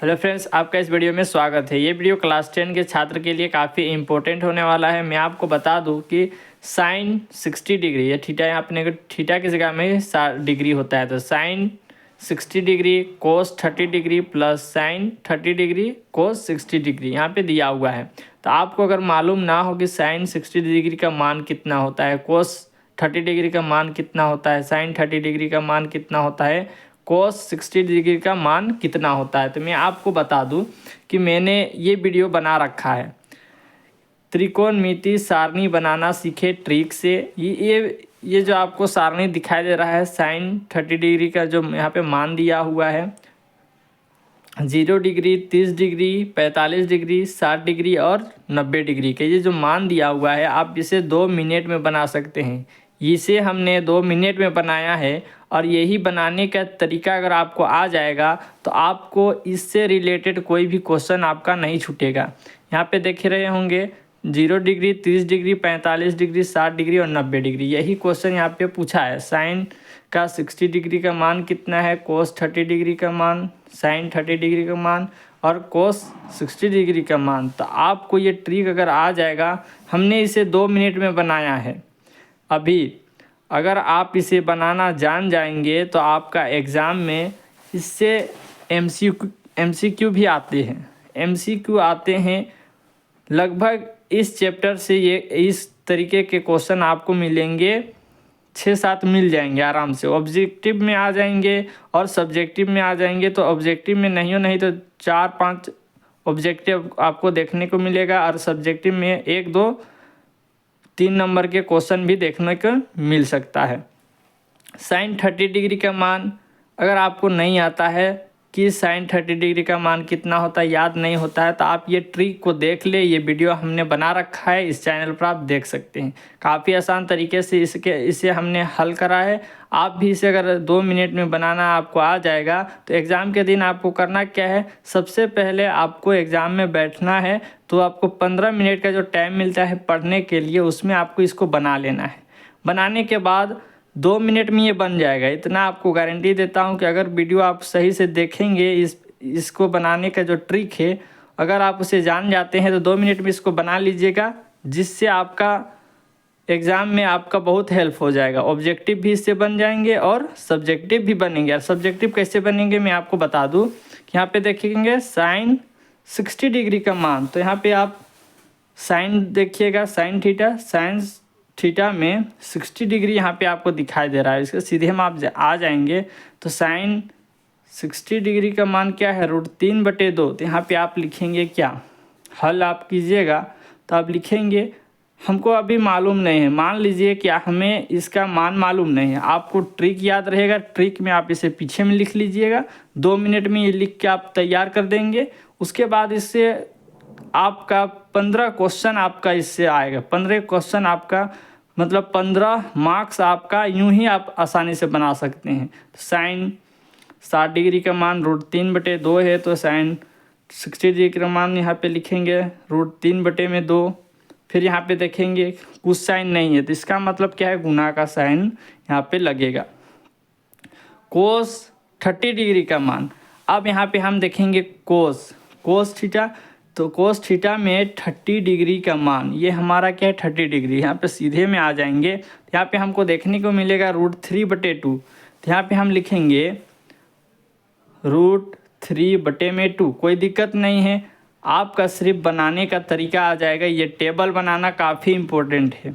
Hello friends, आपका इस video में स्वागत है। ये वीडियो क्लास 10 के छात्र के लिए काफ़ी इंपॉर्टेंट होने वाला है। मैं आपको बता दूं कि साइन 60 डिग्री या थीटा, यहाँ अपने थीटा की जगह में 60 डिग्री होता है, तो sine 60 degree cos 30 degree plus sine 30 degree cos 60 degree यहाँ पे दिया हुआ है। तो आपको अगर मालूम ना हो कि साइन 60 डिग्री का मान कितना होता है, कोस 30 डिग्री का मान कितना होता है, साइन 30 डिग्री का मान कितना होता है, कोस 60 डिग्री का मान कितना होता है, तो मैं आपको बता दूं कि मैंने ये वीडियो बना रखा है, त्रिकोणमिति सारणी बनाना सीखे ट्रिक से। ये जो आपको सारणी दिखाई दे रहा है, साइन 30 डिग्री का जो यहाँ पे मान दिया हुआ है, 0 डिग्री, 30 डिग्री, 45 डिग्री, 60 डिग्री और 90 डिग्री के ये जो मान दिया हुआ है, आप इसे 2 मिनट में बना सकते हैं। इसे हमने 2 मिनट में बनाया है और यही बनाने का तरीका अगर आपको आ जाएगा तो आपको इससे रिलेटेड कोई भी क्वेश्चन आपका नहीं छूटेगा। यहाँ पे देख रहे होंगे 0 डिग्री, 30 डिग्री, 45 डिग्री, 60 डिग्री और 90 डिग्री, यही क्वेश्चन यहाँ पे पूछा है। साइन का 60 डिग्री का मान कितना है, कोस 30 डिग्री का मान, साइन 30 डिग्री का मान और कोस 60 डिग्री का मान। तो आपको ये ट्रिक अगर आ जाएगा, हमने इसे 2 मिनट में बनाया है। अभी अगर आप इसे बनाना जान जाएंगे तो आपका एग्ज़ाम में इससे एमसीक्यू भी आते हैं। एमसीक्यू आते हैं लगभग इस चैप्टर से, ये इस तरीके के क्वेश्चन आपको मिलेंगे 6-7 मिल जाएंगे आराम से। ऑब्जेक्टिव में आ जाएंगे और सब्जेक्टिव में आ जाएंगे, तो ऑब्जेक्टिव में नहीं तो 4-5 ऑब्जेक्टिव आपको देखने को मिलेगा और सब्जेक्टिव में 1-2-3 नंबर के क्वेश्चन भी देखने को मिल सकता है। साइन 30 डिग्री का मान अगर आपको नहीं आता है कि साइन 30 डिग्री का मान कितना होता है, याद नहीं होता है, तो आप ये ट्रिक को देख ले। ये वीडियो हमने बना रखा है, इस चैनल पर आप देख सकते हैं। काफ़ी आसान तरीके से इसे हमने हल करा है। आप भी इसे अगर 2 मिनट में बनाना आपको आ जाएगा तो एग्ज़ाम के दिन आपको करना क्या है, सबसे पहले आपको एग्ज़ाम में बैठना है, तो आपको 15 मिनट का जो टाइम मिलता है पढ़ने के लिए, उसमें आपको इसको बना लेना है। बनाने के बाद 2 मिनट में ये बन जाएगा, इतना आपको गारंटी देता हूँ कि अगर वीडियो आप सही से देखेंगे, इसको बनाने का जो ट्रिक है अगर आप उसे जान जाते हैं तो 2 मिनट में इसको बना लीजिएगा, जिससे आपका एग्ज़ाम में आपका बहुत हेल्प हो जाएगा। ऑब्जेक्टिव भी इससे बन जाएंगे और सब्जेक्टिव भी बनेंगे। और सब्जेक्टिव कैसे बनेंगे मैं आपको बता दूँ कि यहाँ पे देखेंगे साइन 60 डिग्री का मान, तो यहाँ पे आप साइन देखिएगा, साइन थीटा में 60 डिग्री यहाँ पे आपको दिखाई दे रहा है। इसके सीधे हम आप आ जाएंगे तो साइन 60 डिग्री का मान क्या है, √3/2। तो यहाँ पे आप लिखेंगे क्या, हल आप कीजिएगा तो आप लिखेंगे हमको अभी मालूम नहीं है। मान लीजिए कि हमें इसका मान मालूम नहीं है, आपको ट्रिक याद रहेगा, ट्रिक में आप इसे पीछे में लिख लीजिएगा। 2 मिनट में ये लिख के आप तैयार कर देंगे। उसके बाद इससे आपका 15 क्वेश्चन आपका इससे आएगा। 15 क्वेश्चन आपका मतलब 15 मार्क्स आपका यूं ही आप आसानी से बना सकते हैं। साइन 60 डिग्री का मान √3/2 है, तो साइन 60 डिग्री का मान यहाँ पे लिखेंगे √3/2। फिर यहाँ पे देखेंगे कुछ साइन नहीं है, तो इसका मतलब क्या है, गुना का साइन यहाँ पे लगेगा। कोस 30 डिग्री का मान, अब यहाँ पे हम देखेंगे कोस थीटा, तो कोस थीटा में 30 डिग्री का मान, ये हमारा क्या है 30 डिग्री। यहाँ पे सीधे में आ जाएंगे, यहाँ पे हमको देखने को मिलेगा √3/2, तो यहाँ पे हम लिखेंगे √3/2। कोई दिक्कत नहीं है, आपका सिर्फ बनाने का तरीका आ जाएगा। ये टेबल बनाना काफ़ी इम्पोर्टेंट है,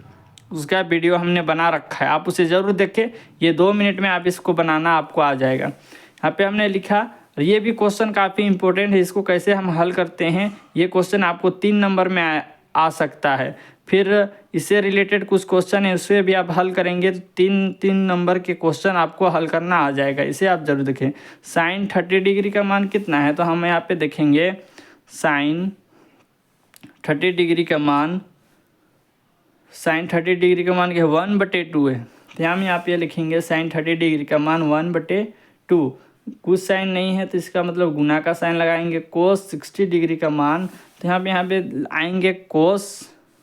उसका वीडियो हमने बना रखा है, आप उसे ज़रूर देखें। ये 2 मिनट में आप इसको बनाना आपको आ जाएगा। यहाँ पे हमने लिखा, ये भी क्वेश्चन काफ़ी इंपॉर्टेंट है, इसको कैसे हम हल करते हैं, ये क्वेश्चन आपको 3 नंबर में आ सकता है। फिर इससे रिलेटेड कुछ क्वेश्चन है, उससे भी आप हल करेंगे तो 3 नंबर के क्वेश्चन आपको हल करना आ जाएगा। इसे आप जरूर देखें। साइन 30 डिग्री का मान कितना है, तो हम यहाँ पे देखेंगे साइन 30 डिग्री का मान, साइन 30 डिग्री का मान क्या है 1/2 है, तो हम यहाँ पे लिखेंगे साइन 30 डिग्री का मान 1/2। कुछ साइन नहीं है तो इसका मतलब गुना का साइन लगाएंगे। कोस 60 डिग्री का मान, तो यहाँ पे आएंगे कोस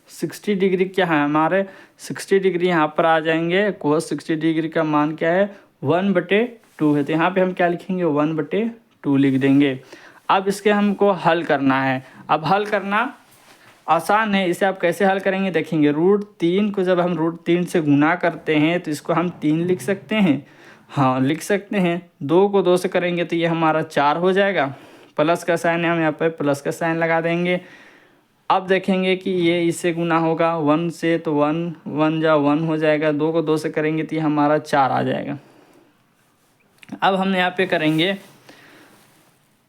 60 डिग्री क्या है हमारे 60 डिग्री यहाँ पर आ जाएंगे। कोस 60 डिग्री का मान क्या है 1/2 है, तो यहाँ पे हम क्या लिखेंगे 1/2 लिख देंगे। अब इसके हमको हल करना है। अब हल करना आसान है। इसे आप कैसे हल करेंगे देखेंगे। √3 को जब हम √3 से गुना करते हैं तो इसको हम 3 लिख सकते हैं। हाँ लिख सकते हैं। 2 को 2 से करेंगे तो ये हमारा 4 हो जाएगा। प्लस का साइन है, हम यहाँ पर प्लस का साइन लगा देंगे। अब देखेंगे कि ये इससे गुना होगा 1 से, तो 1 1 जा 1 हो जाएगा। 2 को 2 से करेंगे तो ये हमारा 4 आ जाएगा। अब हम यहाँ पे करेंगे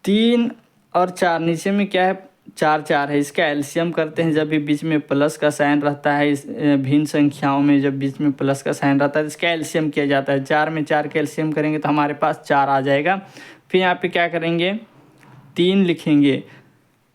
3 और 4, नीचे में क्या है 4 4 है, इसका एलसीएम करते हैं। जब भी बीच में प्लस का साइन रहता है, इस भिन्न संख्याओं में जब बीच में प्लस का साइन रहता है तो इसका एलसीएम किया जाता है। 4 में 4 का एलसीएम करेंगे तो हमारे पास 4 आ जाएगा। फिर यहाँ पे क्या करेंगे 3 लिखेंगे।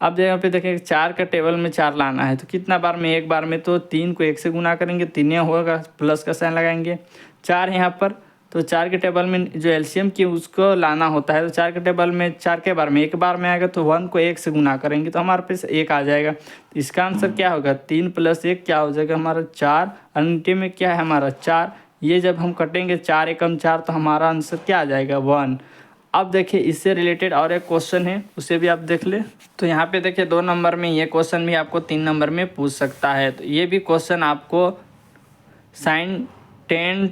अब यहाँ पे देखेंगे 4 का टेबल में 4 लाना है तो कितना बार में, एक बार में, तो 3 को 1 से गुना करेंगे, 3 होगा, प्लस का साइन लगाएंगे। 4 यहाँ पर, तो 4 के टेबल में जो एलसीएम की उसको लाना होता है, तो 4 के टेबल में 4 के बार में एक बार में आएगा, तो 1 को 1 से गुना करेंगे तो हमारे पास 1 आ जाएगा। तो इसका आंसर क्या होगा 3 + 1 क्या हो जाएगा हमारा 4। अंटे में क्या है हमारा 4। ये जब हम कटेंगे 4 एकम 4 तो हमारा आंसर क्या आ जाएगा 1। अब देखिए इससे रिलेटेड और एक क्वेश्चन है, उसे भी आप देख ले। तो यहाँ पे देखिए 2 नंबर में ये क्वेश्चन भी आपको 3 नंबर में पूछ सकता है। तो ये भी क्वेश्चन आपको साइन 10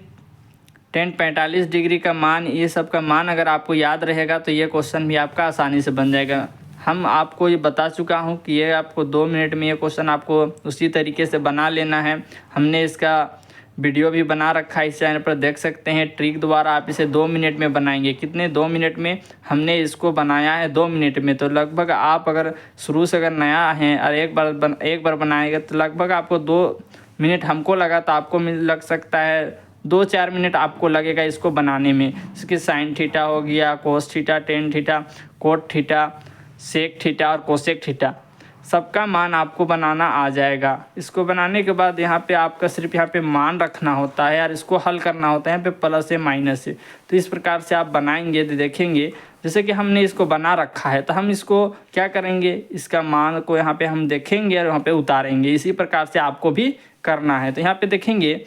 45 डिग्री का मान, ये सब का मान अगर आपको याद रहेगा तो ये क्वेश्चन भी आपका आसानी से बन जाएगा। हम आपको ये बता चुका हूँ कि ये आपको 2 मिनट में ये क्वेश्चन आपको उसी तरीके से बना लेना है। हमने इसका वीडियो भी बना रखा है, इस चैनल पर देख सकते हैं। ट्रिक द्वारा आप इसे 2 मिनट में बनाएंगे। कितने 2 मिनट में हमने इसको बनाया है 2 मिनट में। तो लगभग आप अगर शुरू से अगर नया हैं और एक बार बनाएगा तो लगभग आपको 2 मिनट हमको लगा, तो आपको लग सकता है 2-4 मिनट आपको लगेगा इसको बनाने में। इसकी साइन थीटा हो गया, cos theta, tan theta, cot theta, sec theta और कोसेक थीटा, सबका मान आपको बनाना आ जाएगा। इसको बनाने के बाद यहाँ पे आपका सिर्फ यहाँ पे मान रखना होता है और इसको हल करना होता है यहाँ पे प्लस है माइनस है। तो इस प्रकार से आप बनाएंगे तो देखेंगे जैसे कि हमने इसको बना रखा है, तो हम इसको क्या करेंगे, इसका मान को यहाँ पे हम देखेंगे और वहाँ पे उतारेंगे। इसी प्रकार से आपको भी करना है। तो यहाँ पे देखेंगे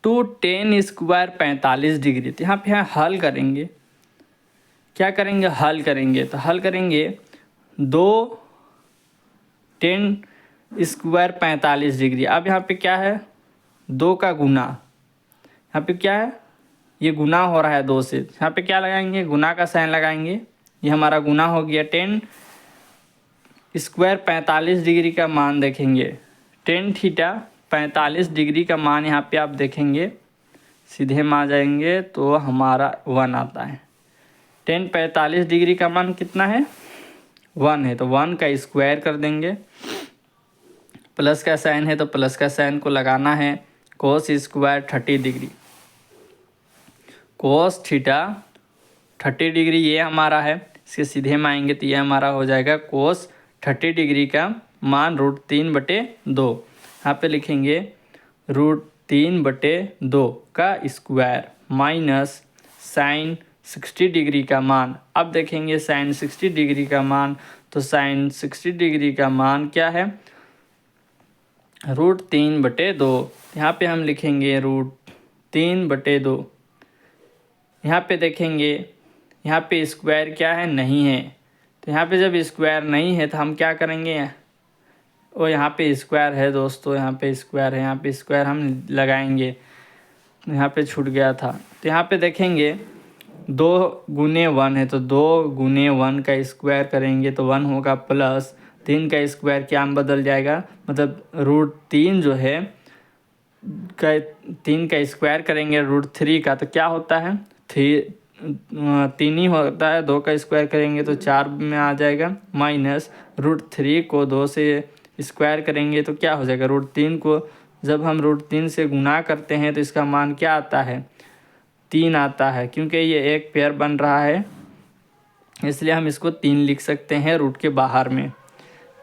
2tan² 45 डिग्री, तो यहाँ पे हल करेंगे। क्या करेंगे हल करेंगे, तो हल करेंगे 2tan² 45 डिग्री। अब यहाँ पे क्या है 2 का गुना, यहाँ पे क्या है ये गुना हो रहा है 2 से, यहाँ पे क्या लगाएंगे गुना का साइन लगाएंगे। ये हमारा गुना हो गया। tan² 45 डिग्री का मान देखेंगे, tan थीटा 45 डिग्री का मान यहाँ पे आप देखेंगे, सीधे में आ जाएंगे तो हमारा 1 आता है। tan 45 डिग्री का मान कितना है 1 है, तो 1 का स्क्वायर कर देंगे। प्लस का साइन है तो प्लस का साइन को लगाना है। Cos square 30 degree, cos theta 30 degree ये हमारा है। इसके सीधे में आएंगे तो ये हमारा हो जाएगा कोस 30 डिग्री का मान √3/2। यहाँ पे लिखेंगे √3/2 का स्क्वायर माइनस साइन 60 डिग्री का मान। अब देखेंगे साइन 60 डिग्री का मान, तो साइन 60 डिग्री का मान क्या है √3/2। यहाँ पे हम लिखेंगे √3/2। यहाँ पे देखेंगे यहाँ पे स्क्वायर क्या है नहीं है, तो यहाँ पे जब स्क्वायर नहीं है तो हम क्या करेंगे, और यहाँ पे स्क्वायर है दोस्तों, यहाँ पे स्क्वायर है, यहाँ पे स्क्वायर हम लगाएंगे। यहाँ पे छूट गया था, तो यहाँ पे देखेंगे 2 गुने 1 है, तो 2 गुने 1 का स्क्वायर करेंगे तो 1 होगा, प्लस 3 का स्क्वायर क्या में बदल जाएगा, मतलब √3 जो है 3 का स्क्वायर करेंगे √3 का तो क्या होता है 3 ही होता है। 2 का स्क्वायर करेंगे तो 4 में आ जाएगा, माइनस √3 को 2 से स्क्वायर करेंगे तो क्या हो जाएगा, √3 को जब हम √3 से गुना करते हैं तो इसका मान क्या आता है 3 आता है। क्योंकि ये एक पेयर बन रहा है इसलिए हम इसको 3 लिख सकते हैं रूट के बाहर में।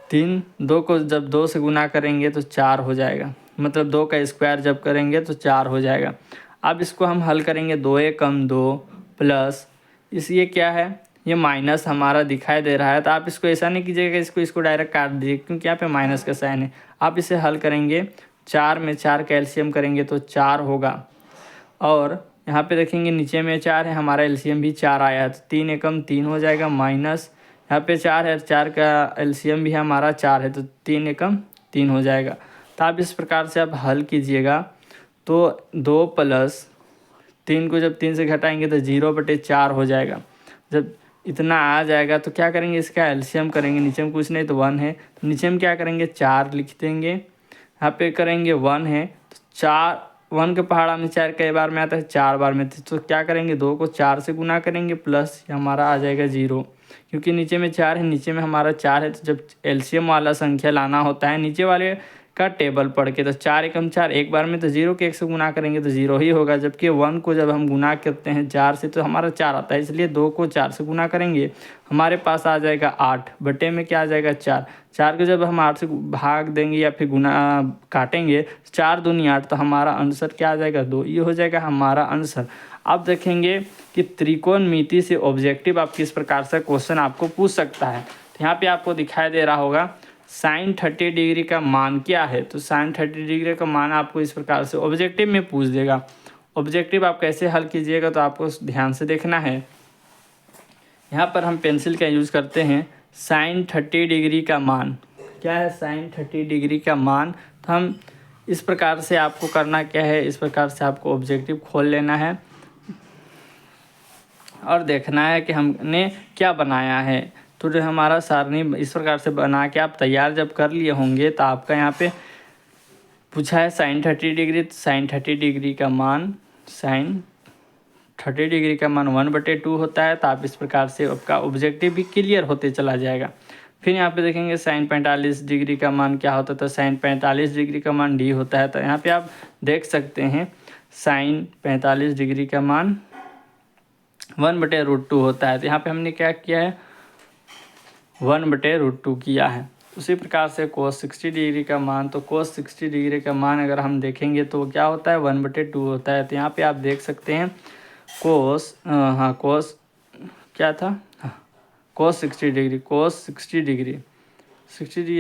3 2 को जब 2 से गुना करेंगे तो 4 हो जाएगा, मतलब 2 का स्क्वायर जब करेंगे तो 4 हो जाएगा। अब इसको हम हल करेंगे 2 एकम 2 प्लस इस ये क्या है ये माइनस हमारा दिखाई दे रहा है, तो आप इसको ऐसा नहीं कीजिएगा इसको डायरेक्ट काट दीजिए क्योंकि यहाँ पे माइनस का साइन है। आप इसे हल करेंगे 4 में 4 का एलसीएम करेंगे तो 4 होगा, और यहाँ पे देखेंगे नीचे में 4 है, हमारा एलसीएम भी 4 आया है, तो 3 एकम 3 हो जाएगा, माइनस यहाँ पे 4 है, 4 का एलसीएम भी हमारा 4 है, तो 3 एकम 3 हो जाएगा। तो आप इस प्रकार से आप हल कीजिएगा। तो 2 प्लस 3 को जब 3 से घटाएंगे तो 0/4 हो जाएगा। जब इतना आ जाएगा तो क्या करेंगे, इसका एलसीएम करेंगे। नीचे में कुछ नहीं तो 1 है, तो नीचे में क्या करेंगे 4 लिख देंगे। यहाँ पे करेंगे 1 है तो 4, 1 के पहाड़ा में 4 कई बार में आता है, 4 बार में, तो क्या करेंगे 2 को 4 से गुना करेंगे प्लस हमारा आ जाएगा 0, क्योंकि नीचे में 4 है, नीचे में हमारा 4 है। तो जब एलसीएम वाला संख्या लाना होता है नीचे वाले का टेबल पढ़ के, तो 4 एकम 4 एक बार में, तो 0 के 1 से गुना करेंगे तो 0 ही होगा। जबकि 1 को जब हम गुना करते हैं 4 से तो हमारा 4 आता है, इसलिए 2 को 4 से गुना करेंगे हमारे पास आ जाएगा 8 बटे में क्या आ जाएगा 4। 4 को जब हम 8 से भाग देंगे या फिर गुना काटेंगे 4 दूनी 8, तो हमारा आंसर क्या आ जाएगा 2। ये हो जाएगा हमारा आंसर। अब देखेंगे कि त्रिकोणमिति से ऑब्जेक्टिव आप किस प्रकार से क्वेश्चन आपको पूछ सकता है। तो यहाँ पे आपको दिखाई दे रहा होगा साइन 30 डिग्री का मान क्या है। तो साइन 30 डिग्री का मान आपको इस प्रकार से ऑब्जेक्टिव में पूछ देगा। ऑब्जेक्टिव आप कैसे हल कीजिएगा तो आपको ध्यान से देखना है। यहाँ पर हम पेंसिल का यूज़ करते हैं। साइन 30 डिग्री का मान क्या है, साइन 30 डिग्री का मान। तो हम इस प्रकार से आपको करना क्या है, इस प्रकार से आपको ऑब्जेक्टिव खोल लेना है और देखना है कि हमने क्या बनाया है। तो जो हमारा सारणी इस प्रकार से बना के आप तैयार जब कर लिए होंगे तो आपका यहाँ पे पूछा है साइन 30 डिग्री। तो साइन 30 डिग्री का मान, साइन 30 डिग्री का मान 1/2 होता है। तो आप इस प्रकार से आपका ऑब्जेक्टिव भी क्लियर होते चला जाएगा। फिर यहाँ पे देखेंगे साइन 45 डिग्री का मान क्या होता है। तो साइन 45 डिग्री का मान डी होता है। तो यहाँ पे आप देख सकते हैं साइन 45 डिग्री का मान 1/√2 होता है। तो यहाँ पे हमने क्या किया है 1/√2 किया है। उसी प्रकार से कोस 60 डिग्री का मान, तो कोस 60 डिग्री का मान अगर हम देखेंगे तो क्या होता है 1/2 होता है। तो यहाँ पे आप देख सकते हैं कोस कोस क्या था, कोस 60 डिग्री, कोस 60 डिग्री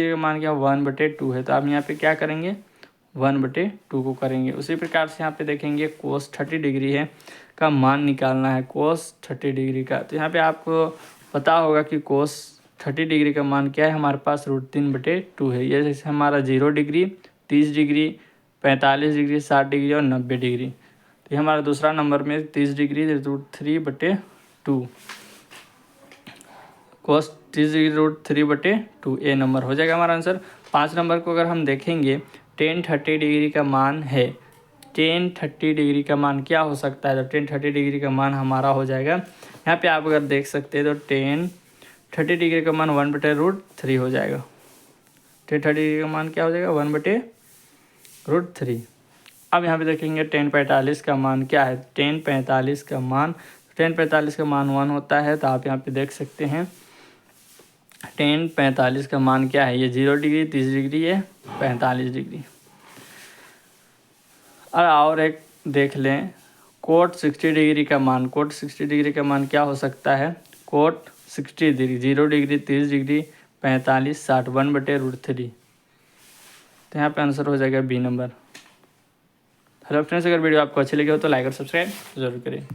का मान क्या 1/2 है। तो आप यहाँ पे क्या करेंगे 1/2 को करेंगे। उसी प्रकार से यहाँ पे देखेंगे कोस 30 डिग्री है का मान निकालना है, कोस 30 डिग्री का। तो यहाँ पे आपको पता होगा कि कोस 30 डिग्री का मान क्या है, हमारे पास √3/2 है। ये जैसे हमारा 0 डिग्री, 30 डिग्री, 45 डिग्री, 60 डिग्री और 90 डिग्री। तो ये हमारा दूसरा नंबर में 30 डिग्री √3/2, कोस 30 डिग्री √3/2 ए नंबर हो जाएगा हमारा आंसर। 5 नंबर को अगर हम देखेंगे tan 30 डिग्री का मान है, tan 30 डिग्री का मान क्या हो सकता है। तो tan 30 डिग्री का मान हमारा हो जाएगा, यहाँ पे आप अगर देख सकते हैं तो tan 30 डिग्री का मान 1/√3 हो जाएगा। tan 30 डिग्री का मान क्या हो जाएगा 1/√3। अब यहाँ पे देखेंगे tan 45 का मान क्या है। tan 45 का मान 1 होता है। तो आप यहाँ पे देख सकते हैं tan 45 का मान क्या है, ये 0 डिग्री, 30 डिग्री, ये 45 डिग्री। और एक देख लें कोट 60 डिग्री का मान। कोट 60 डिग्री का मान क्या हो सकता है, कोट 60 डिग्री 0 डिग्री, 30 डिग्री, 45, 60 1/√3। तो यहाँ पे आंसर हो जाएगा बी नंबर। हेलो फ्रेंड्स, अगर वीडियो आपको अच्छी लगी हो तो लाइक और सब्सक्राइब जरूर करें।